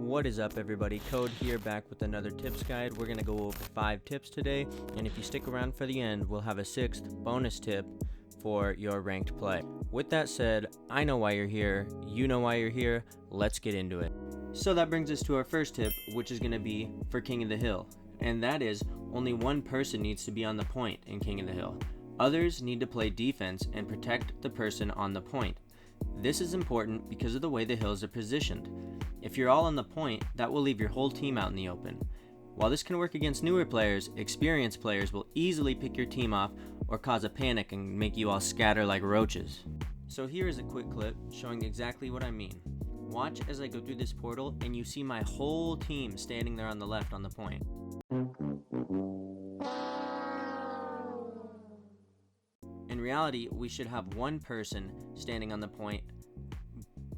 What is up, everybody? Kode here, back with another tips guide. We're going to go over 5 tips today, and if you stick around for the end, we'll have a 6th bonus tip for your ranked play. With that said, I know why you're here, you know why you're here, let's get into it. So that brings us to our first tip, which is going to be for King of the Hill, and that is only one person needs to be on the point in King of the Hill. Others need to play defense and protect the person on the point. This is important because of the way the hills are positioned. If you're all on the point, that will leave your whole team out in the open. While this can work against newer players, experienced players will easily pick your team off or cause a panic and make you all scatter like roaches. So here is a quick clip showing exactly what I mean. Watch as I go through this portal and you see my whole team standing there on the left on the point. In reality, we should have one person standing on the point,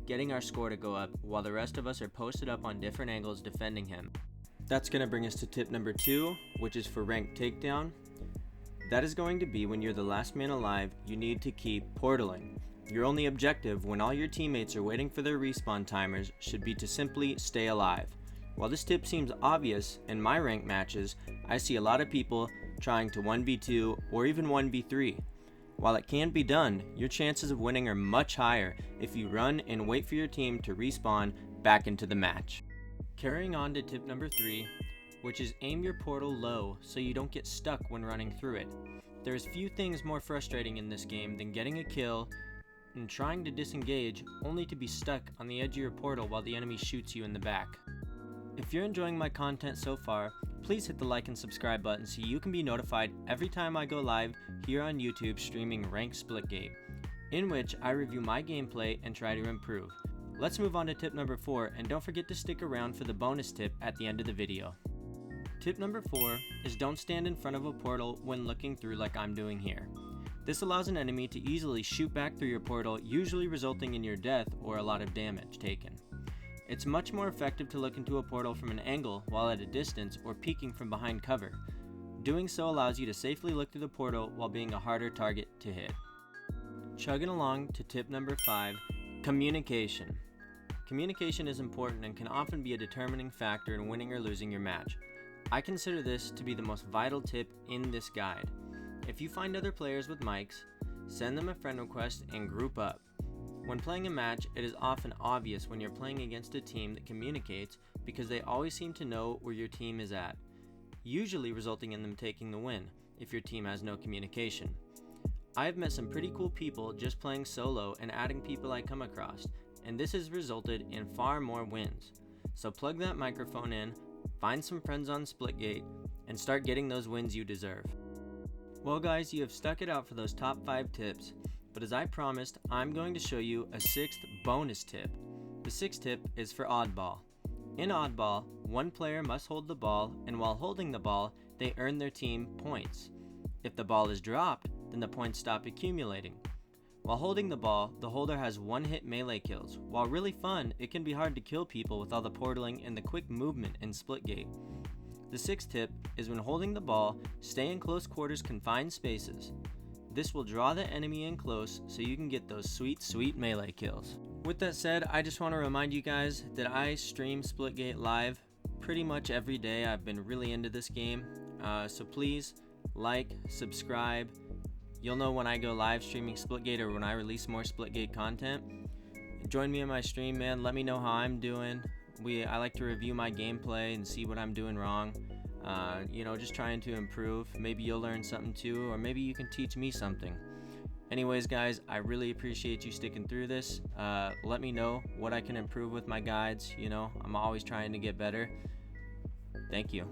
getting our score to go up, while the rest of us are posted up on different angles defending him. That's going to bring us to tip number 2, which is for ranked takedown. That is going to be when you're the last man alive, you need to keep portaling. Your only objective when all your teammates are waiting for their respawn timers should be to simply stay alive. While this tip seems obvious, in my ranked matches, I see a lot of people trying to 1v2 or even 1v3. While it can be done, your chances of winning are much higher if you run and wait for your team to respawn back into the match. Carrying on to tip number 3, which is aim your portal low so you don't get stuck when running through it. There's few things more frustrating in this game than getting a kill and trying to disengage only to be stuck on the edge of your portal while the enemy shoots you in the back. If you're enjoying my content so far, please hit the like and subscribe button so you can be notified every time I go live here on YouTube streaming Ranked Splitgate, in which I review my gameplay and try to improve. Let's move on to tip number 4, and don't forget to stick around for the bonus tip at the end of the video. Tip number 4 is don't stand in front of a portal when looking through like I'm doing here. This allows an enemy to easily shoot back through your portal, usually resulting in your death or a lot of damage taken. It's much more effective to look into a portal from an angle while at a distance or peeking from behind cover. Doing so allows you to safely look through the portal while being a harder target to hit. Chugging along to tip number 5, communication. Communication is important and can often be a determining factor in winning or losing your match. I consider this to be the most vital tip in this guide. If you find other players with mics, send them a friend request and group up. When playing a match, it is often obvious when you're playing against a team that communicates because they always seem to know where your team is at, usually resulting in them taking the win if your team has no communication. I have met some pretty cool people just playing solo and adding people I come across, and this has resulted in far more wins. So plug that microphone in, find some friends on Splitgate, and start getting those wins you deserve. Well guys, you have stuck it out for those top 5 tips. But as I promised, I'm going to show you a 6th bonus tip. The 6th tip is for oddball. In oddball, one player must hold the ball, and while holding the ball, they earn their team points. If the ball is dropped, then the points stop accumulating. While holding the ball, the holder has one-hit melee kills. While really fun, it can be hard to kill people with all the portaling and the quick movement in Splitgate. The 6th tip is when holding the ball, stay in close quarters confined spaces. This will draw the enemy in close so you can get those sweet melee kills. With that said, I just want to remind you guys that I stream Splitgate live pretty much every day. I've been really into this game, so please like, subscribe. You'll know when I go live streaming Splitgate or when I release more Splitgate content. Join me in my stream, man. Let me know how I'm doing. I like to review my gameplay and see what I'm doing wrong. Just trying to improve. Maybe you'll learn something too, or maybe you can teach me something. Anyways, guys, I really appreciate you sticking through this. Let me know what I can improve with my guides. I'm always trying to get better. Thank you.